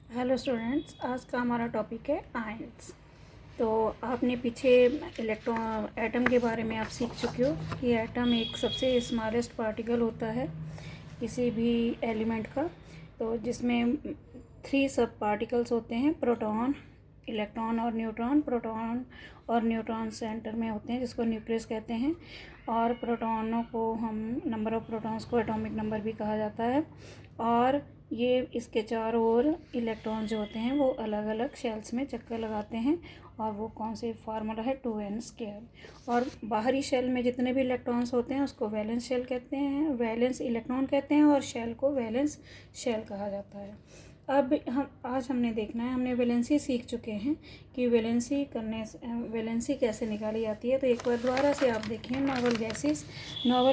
Hello students, आज का हमारा टॉपिक है आयंस। तो आपने पीछे इलेक्ट्रॉन एटम के बारे में आप सीख चुके हो कि एटम एक सबसे स्मॉलेस्ट पार्टिकल होता है किसी भी एलिमेंट का। तो जिसमें 3 सब पार्टिकल्स होते हैं, प्रोटॉन, इलेक्ट्रॉन और न्यूट्रॉन। प्रोटॉन और न्यूट्रॉन सेंटर में होते हैं जिसको न्यूक्लियस कहते हैं। और प्रोटॉनों को हम नंबर ऑफ प्रोटॉन्स को एटॉमिक नंबर भी कहा जाता है। और ये इसके चारों ओर इलेक्ट्रॉन जो होते हैं वो अलग अलग शेल्स में चक्कर लगाते हैं। और वो कौन से फार्मूला है 2n²। और बाहरी शेल में जितने भी इलेक्ट्रॉन्स होते हैं उसको वैलेंस शेल कहते हैं, वैलेंस इलेक्ट्रॉन कहते हैं, और शेल को वैलेंस शेल कहा जाता है। अब हमने देखना है, हमने वैलेंसी सीख चुके हैं कि वैलेंसी करने से वैलेंसी कैसे निकाली जाती है। तो एक बार दोबारा से आप देखें नोबल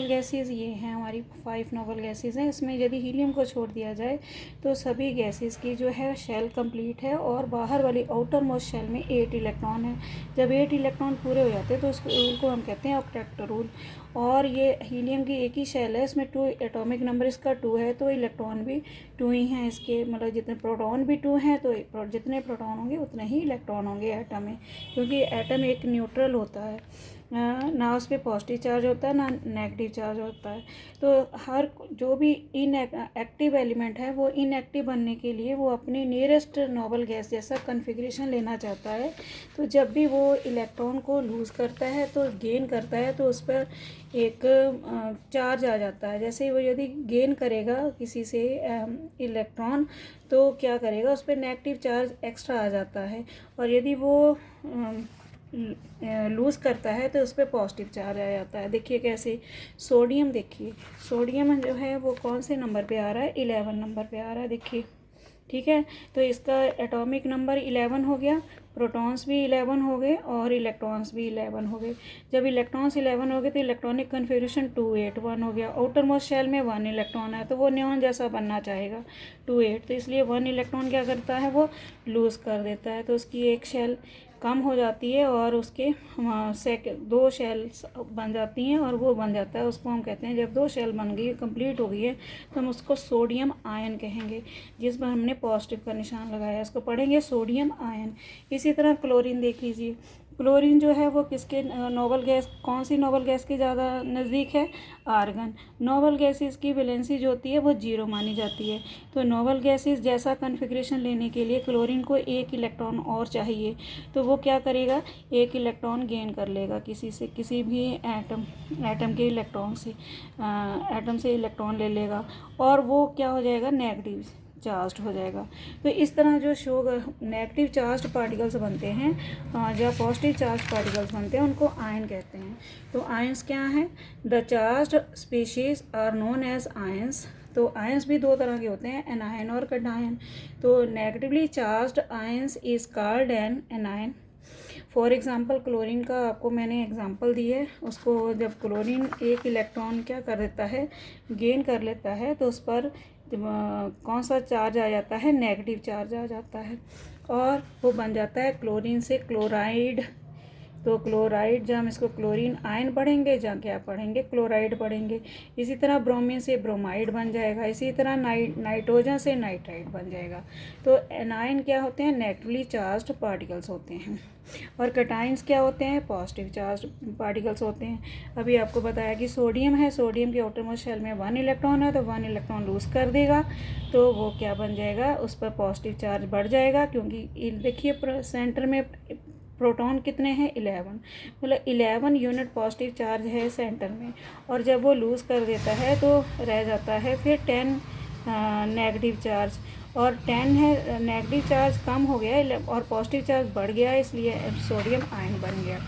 गैसेस ये हैं हमारी 5 नोबल गैसेस हैं। इसमें यदि हीलियम को छोड़ दिया जाए तो सभी गैसेस की जो है शेल कंप्लीट है और बाहर वाली आउटर मोस्ट शेल में 8 इलेक्ट्रॉन है। जब 8 इलेक्ट्रॉन पूरे हो जाते हैं तो उसको रूल को हम कहते हैं ऑक्टेट रूल। और ये हीलियम की एक ही शेल है, इसमें 2 एटॉमिक नंबर इसका 2 है, तो इलेक्ट्रॉन भी 2 ही हैं इसके, मतलब जितने प्रोटॉन भी 2 हैं तो जितने प्रोटॉन होंगे उतने ही इलेक्ट्रॉन होंगे एटम में। क्योंकि एटम एक न्यूट्रल होता है, ना उस पर पॉजिटिव चार्ज होता है ना नेगेटिव चार्ज होता है। तो हर जो भी एक्टिव एलिमेंट है वो इनएक्टिव बनने के लिए वो अपनी नियरेस्ट नोबल गैस जैसा कन्फिग्रेशन लेना चाहता है। तो जब भी वो इलेक्ट्रॉन को लूज़ करता है तो गेन करता है तो उस पर एक चार्ज आ जाता है। जैसे वो यदि गेन करेगा किसी से इलेक्ट्रॉन तो क्या करेगा, उस पर नेगेटिव चार्ज एक्स्ट्रा आ जाता है। और यदि वो लूज़ करता है तो उस पर पॉजिटिव चार्ज आ जाता है। देखिए कैसे, सोडियम देखिए, सोडियम जो है वो कौन से नंबर पे आ रहा है, 11 नंबर पे आ रहा है। देखिए ठीक है, तो इसका एटॉमिक नंबर 11 हो गया, प्रोटॉन्स भी 11 हो गए और इलेक्ट्रॉन्स भी 11 हो गए। जब इलेक्ट्रॉन्स 11 हो गए तो इलेक्ट्रॉनिक कन्फिग्रेशन 281 हो गया। आउटर मोस्ट शेल में 1 इलेक्ट्रॉन है तो वो नियॉन जैसा बनना चाहेगा 28, तो इसलिए 1 इलेक्ट्रॉन क्या करता है, वो लूज़ कर देता है। तो उसकी एक शेल कम हो जाती है और उसके 2 शेल्स बन जाती हैं और वो बन जाता है, उसको हम कहते हैं, जब 2 शेल बन गई कंप्लीट हो गई है तो हम उसको सोडियम आयन कहेंगे, जिस पर हमने पॉजिटिव का निशान लगाया, इसको पढ़ेंगे सोडियम आयन। इसी तरह क्लोरीन देख लीजिए, क्लोरीन जो है वो किसके नोबल गैस, कौन सी नोबल गैस के ज़्यादा नज़दीक है, आर्गन। नोबल गैसेस की वैलेंसी जो होती है वो 0 मानी जाती है। तो नोबल गैसेस जैसा कन्फिग्रेशन लेने के लिए क्लोरीन को 1 इलेक्ट्रॉन और चाहिए, तो वो क्या करेगा, 1 इलेक्ट्रॉन गेन कर लेगा किसी भी एटम के इलेक्ट्रॉन से, एटम से इलेक्ट्रॉन ले लेगा और वो क्या हो जाएगा, नेगेटिव चार्ज हो जाएगा। तो इस तरह जो नेगेटिव चार्ज पार्टिकल्स बनते हैं या पॉजिटिव चार्ज पार्टिकल्स बनते हैं उनको आयन कहते हैं। तो आयंस क्या हैं, the charge species are known as ions. तो आयंस भी 2 तरह के होते हैं, एनायन और कैटायन। तो negatively charged ions is called an anion. For example chlorine का आपको मैंने एग्ज़ाम्पल दी है, उसको जब क्लोरीन 1 इलेक्ट्रॉन क्या कर देता है, गेन कर लेता है, तो उस पर कौन सा चार्ज आ जाता है, नेगेटिव चार्ज आ जाता है और वो बन जाता है क्लोरीन से क्लोराइड। तो क्लोराइड, जब हम इसको क्लोरीन आयन पढ़ेंगे जहाँ क्या पढ़ेंगे, क्लोराइड पढ़ेंगे। इसी तरह ब्रोमीन से ब्रोमाइड बन जाएगा, इसी तरह नाइट्रोजन से नाइट्राइड बन जाएगा। तो एनायन क्या होते हैं, नेगेटिवली चार्ज्ड पार्टिकल्स होते हैं। और कैटायंस क्या होते हैं, पॉजिटिव चार्ज पार्टिकल्स होते हैं। अभी आपको बताया कि सोडियम है, सोडियम के आउटरमोस्ट शेल में 1 इलेक्ट्रॉन है, तो 1 इलेक्ट्रॉन लूज़ कर देगा तो वो क्या बन जाएगा, उस पर पॉजिटिव चार्ज बढ़ जाएगा। क्योंकि देखिए सेंटर में प्रोटॉन कितने हैं, 11, मतलब 11 यूनिट पॉजिटिव चार्ज है सेंटर में। और जब वो लूज़ कर देता है तो रह जाता है फिर 10 नेगेटिव चार्ज, और 10 है नेगेटिव चार्ज कम हो गया और पॉजिटिव चार्ज बढ़ गया, इसलिए सोडियम आयन बन गया।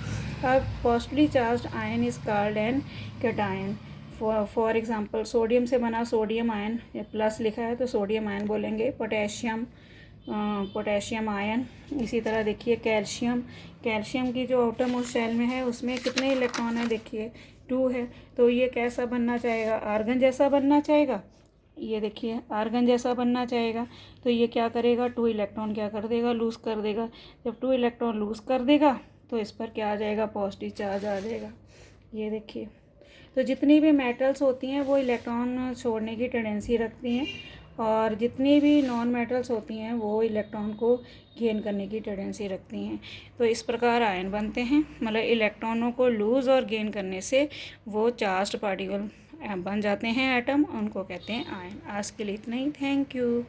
अब positively charge ion is called an cation. For example sodium से बना सोडियम आयन, प्लस लिखा है तो सोडियम आयन बोलेंगे। Potassium ion. इसी तरह देखिए कैल्शियम की जो आउटर मोस्ट शेल में है उसमें कितने इलेक्ट्रॉन है, देखिए 2 है। तो ये कैसा बनना चाहेगा, आर्गन जैसा बनना चाहेगा, ये देखिए आर्गन जैसा बनना चाहेगा। तो ये क्या करेगा, 2 इलेक्ट्रॉन क्या कर देगा, लूज़ कर देगा। जब 2 इलेक्ट्रॉन लूज़ कर देगा तो इस पर क्या आ जाएगा, पॉजिटिव चार्ज आ जाएगा। ये देखिए, तो जितनी भी मेटल्स होती हैं वो इलेक्ट्रॉन छोड़ने की टेंडेंसी रखती हैं और जितनी भी नॉन मेटल्स होती हैं वो इलेक्ट्रॉन को गेन करने की टेंडेंसी रखती हैं। तो इस प्रकार आयन बनते हैं, मतलब इलेक्ट्रॉनों को लूज़ और गेन करने से वो चार्ज्ड पार्टिकल बन जाते हैं एटम, उनको कहते हैं आयन। आज के लिए इतना ही, थैंक यू।